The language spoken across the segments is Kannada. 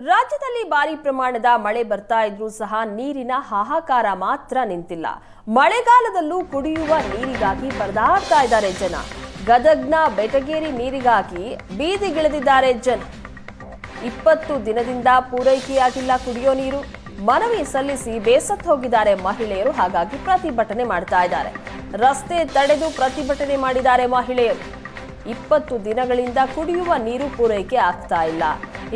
ರಾಜ್ಯದಲ್ಲಿ ಭಾರಿ ಪ್ರಮಾಣದ ಮಳೆ ಬರ್ತಾ ಇದ್ರೂ ಸಹ ನೀರಿನ ಹಾಹಾಕಾರ ಮಾತ್ರ ನಿಂತಿಲ್ಲ. ಮಳೆಗಾಲದಲ್ಲೂ ಕುಡಿಯುವ ನೀರಿಗಾಗಿ ಪರದಾಡ್ತಾ ಇದ್ದಾರೆ ಜನ. ಗದಗ್ನ ಬೆಟಗೇರಿ ನೀರಿಗಾಗಿ ಬೀದಿಗಿಳಿದಿದ್ದಾರೆ ಜನ. 20 ದಿನದಿಂದ ಪೂರೈಕೆಯಾಗಿಲ್ಲ ಕುಡಿಯೋ ನೀರು. ಮನವಿ ಸಲ್ಲಿಸಿ ಬೇಸತ್ತು ಹೋಗಿದ್ದಾರೆ ಮಹಿಳೆಯರು. ಹಾಗಾಗಿ ಪ್ರತಿಭಟನೆ ಮಾಡ್ತಾ ಇದ್ದಾರೆ. ರಸ್ತೆ ತಡೆದು ಪ್ರತಿಭಟನೆ ಮಾಡಿದ್ದಾರೆ ಮಹಿಳೆಯರು. 20 ದಿನಗಳಿಂದ ಕುಡಿಯುವ ನೀರು ಪೂರೈಕೆ ಆಗ್ತಾ ಇಲ್ಲ.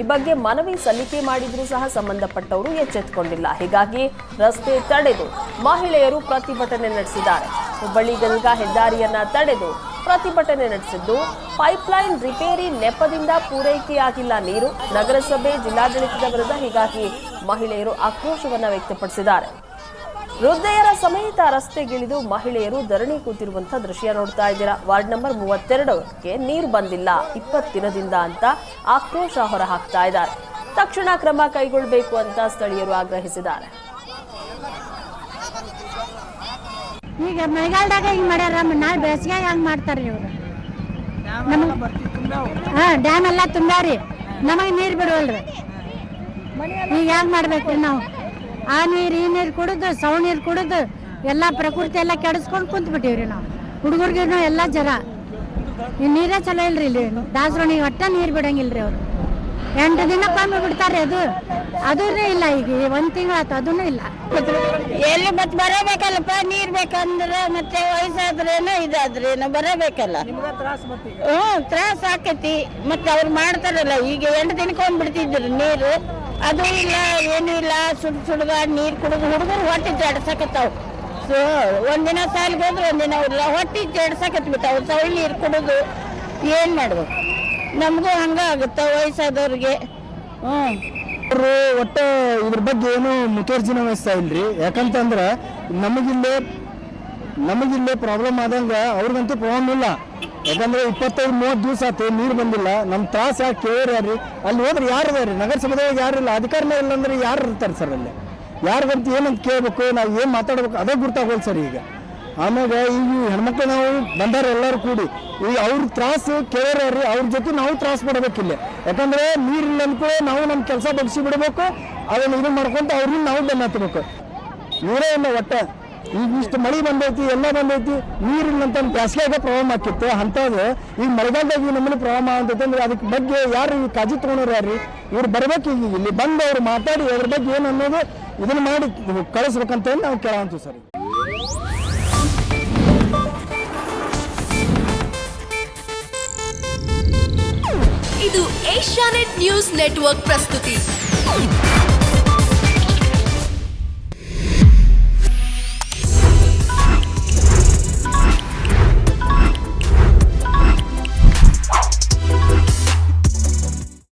ಈ ಬಗ್ಗೆ ಮನವಿ ಸಲ್ಲಿಕೆ ಮಾಡಿದ್ರೂ ಸಹ ಸಂಬಂಧಪಟ್ಟವರು ಎಚ್ಚೆತ್ತುಕೊಂಡಿಲ್ಲ. ಹೀಗಾಗಿ ರಸ್ತೆ ತಡೆದು ಮಹಿಳೆಯರು ಪ್ರತಿಭಟನೆ ನಡೆಸಿದ್ದಾರೆ. ಹುಬ್ಬಳ್ಳಿ ಗದಗ ಹೆದ್ದಾರಿಯನ್ನ ತಡೆದು ಪ್ರತಿಭಟನೆ ನಡೆಸಿದ್ದು, ಪೈಪ್ಲೈನ್ ರಿಪೇರಿ ನೆಪದಿಂದ ಪೂರೈಕೆಯಾಗಿಲ್ಲ ನೀರು. ನಗರಸಭೆ ಜಿಲ್ಲಾಡಳಿತದ ವಿರುದ್ಧ ಹೀಗಾಗಿ ಮಹಿಳೆಯರು ಆಕ್ರೋಶವನ್ನ ವ್ಯಕ್ತಪಡಿಸಿದ್ದಾರೆ. ವೃದ್ಧೆಯರ ಸಮೇತ ರಸ್ತೆಗಿಳಿದು ಮಹಿಳೆಯರು ಧರಣಿ ಕೂತಿರುವಂತಹ ದೃಶ್ಯ ನೋಡ್ತಾ ಇದ್ದೀರಾ. ವಾರ್ಡ್ ನಂಬರ್ 32ಕ್ಕೆ ನೀರು ಬಂದಿಲ್ಲ 20 ದಿನದಿಂದ ಅಂತ ಆಕ್ರೋಶ ಹೊರಹಾಕ್ತಾ ಇದ್ದಾರೆ. ತಕ್ಷಣ ಕ್ರಮ ಕೈಗೊಳ್ಳಬೇಕು ಅಂತ ಸ್ಥಳೀಯರು ಆಗ್ರಹಿಸಿದ್ದಾರೆ. ಈಗ ಮಳೆಗಾಲದಾಗ ಹಿಂಗ್ ಮಾಡ್ಯಾರ, ನಾಳೆ ಬೇಸಿಗೆ ಹೆಂಗ್ ಮಾಡ್ತಾರ್ರಿ ಇವ್ರು? ಡ್ಯಾಮ್ ಎಲ್ಲ ತುಂಬ್ಯಾರಿ, ನಮಗೆ ನೀರು ಬಿಡುವಲ್ರಿ. ಈಗ ಹೆಂಗ್ ಮಾಡ್ಬೇಕ್ರಿ ನಾವು? ಆ ನೀರು ಈ ನೀರು ಕುಡಿದು ಸೌ ನೀರು ಕುಡಿದು ಎಲ್ಲ ಪ್ರಕೃತಿ ಎಲ್ಲ ಕೆಡಿಸ್ಕೊಂಡು ಕುಂತ ಬಿಟ್ಟಿವ್ರಿ ನಾವು. ಹುಡುಗರ್ಗೂ ಎಲ್ಲ ಜರ ಈ ನೀರೇ ಚಲೋ ಇಲ್ರಿ. ಇಲ್ಲಿ ದಾಸರೋಣಿಗೆ ಒಟ್ಟ ನೀರು ಬಿಡಂಗಿಲ್ರಿ ಅವ್ರು. 8 ದಿನಕ್ಕೊಮ್ಮೆ ಬಿಡ್ತಾರೆ. ಅದೂ ಇಲ್ಲ. ಈಗ 1 ತಿಂಗಳಾಯ್ತು, ಅದೂ ಇಲ್ಲ. ಎಲ್ಲಿ ಮತ್ತೆ ಬರಬೇಕಲ್ಲಪ್ಪ, ನೀರ್ ಬೇಕಂದ್ರೆ ಮತ್ತೆ ವಯಸ್ಸಾದ್ರೇನೋ ಇದಾದ್ರೇನೋ ಬರಬೇಕಲ್ಲ. ತ್ರಾಸ ಆಕತಿ. ಮತ್ತೆ ಅವ್ರು ಮಾಡ್ತಾರಲ್ಲ, ಈಗ 8 ದಿನಕ್ಕೊಮ್ಮೆ ಬಿಡ್ತಿದ್ರು ನೀರು. ಅದು ಇಲ್ಲ, ಏನು ಇಲ್ಲ. ಸುಡ್ಗ ನೀರ್ ಕುಡಿದು ಹುಡುಗರು ಹೊಟ್ಟೆ ಜಡ್ಸಕತ್ತಾವ್. ಒಂದಿನ ಸಾಲಿಗೆ ಹೋದ್ರೆ ಒಂದಿನ ಇಲ್ಲ, ಹೊಟ್ಟೆ ಜಡ್ಸಕತ್ ಬಿಟ್ಟಾವ್. ಸೌಳ್ ನೀರು ಕುಡಿದು ಏನ್ ಮಾಡ್ಬೇಕು? ನಮಗೂ ಹಂಗ ಆಗುತ್ತ ವಯಸ್ಸಾದವ್ರಿಗೆ. ಅವರು ಒಟ್ಟ ಇದ್ರ ಬಗ್ಗೆ ಏನು ಮುತುವರ್ಜಿನ ವಹಿಸ್ತಾ ಇಲ್ರಿ. ಯಾಕಂತಂದ್ರೆ ನಮಗಿಲ್ಲೇ ಪ್ರಾಬ್ಲಮ್ ಆದಂಗ ಅವ್ರಿಗಂತೂ ಪ್ರಾಬ್ಲಮ್ ಇಲ್ಲ. ಯಾಕಂದ್ರೆ 25-30 ದಿವಸ ಆಯ್ತು ನೀರು ಬಂದಿಲ್ಲ. ನಮ್ಮ ತ್ರಾಸ ಯಾಕೆ ಕೇಳ್ರಿ? ಅಲ್ಲಿ ಹೋದ್ರೆ ಯಾರು ಇದಾರೆ? ನಗರಸಭೆದಾಗ ಯಾರಿಲ್ಲ, ಅಧಿಕಾರನೇ ಇಲ್ಲ ಅಂದ್ರೆ ಯಾರು ಇರ್ತಾರೆ ಸರ್? ಅಲ್ಲಿ ಯಾರಿಗಂತ ಏನಂತ ಕೇಳ್ಬೇಕು, ನಾವು ಏನು ಮಾತಾಡ್ಬೇಕು ಅದೇ ಗುರ್ತಾಗೋಲ್ ಸರ್. ಈಗ ಆಮ್ಯಾಗ ಈಗ ಹೆಣ್ಮಕ್ಳು ನಾವು ಬಂದಾರ ಎಲ್ಲರೂ ಕೂಡಿ ಈಗ ಅವ್ರ ತ್ರಾಸು ಕೇಳ್ರಿ, ಅವ್ರ ಜೊತೆ ನಾವು ತ್ರಾಸ ಪಡಬೇಕಿಲ್ಲ. ಯಾಕಂದ್ರೆ ನೀರಿಲ್ಲ ಅನ್ಕೊಳ್ಳಿ ನಾವು ನಮ್ಮ ಕೆಲಸ ಬಗ್ಸಿ ಬಿಡಬೇಕು. ಅದನ್ನ ಇದು ಮಾಡ್ಕೊಂತ ಅವ್ರನ್ನ ನಾವು ಬೆನ್ನ ಹತ್ತಬೇಕು. ನೀರೇ ಇಲ್ಲ ಒಟ್ಟ. ಈಗ ಇಷ್ಟು ಮಳೆ ಬಂದೈತಿ, ಎಲ್ಲ ಬಂದೈತಿ, ನೀರಿಲ್ಲಂತ ಬ್ಯಾಸಿಗೆಯಾಗ ಪ್ರಾಬ್ಲಮ್ ಆಕಿತ್ತು. ಅಂಥದ್ದು ಈಗ ಮಳೆಗಾಲದಾಗ ಈ ನಮ್ಮನೆ ಪ್ರಾಬ್ಲಮ್ ಆಗತೈತೆ ಅಂದ್ರೆ ಅದಕ್ಕೆ ಬಗ್ಗೆ ಯಾರು ಈ ಕಾಳಜಿ ತೊಗೊಂಡ್ರು? ಯಾರು ಇವ್ರು ಬರ್ಬೇಕು. ಈಗ ಇಲ್ಲಿ ಬಂದು ಅವ್ರು ಮಾತಾಡಿ ಅದ್ರ ಬಗ್ಗೆ ಏನು ಅನ್ನೋದು ಇದನ್ನ ಮಾಡಿ ಕಳಿಸ್ಬೇಕಂತ ನಾವು ಕೇಳಂತೀವಿ ಸರ್. ಇದು ಏಷ್ಯಾನೆಟ್ ನ್ಯೂಸ್ ನೆಟ್ವರ್ಕ್ ಪ್ರಸ್ತುತಿ.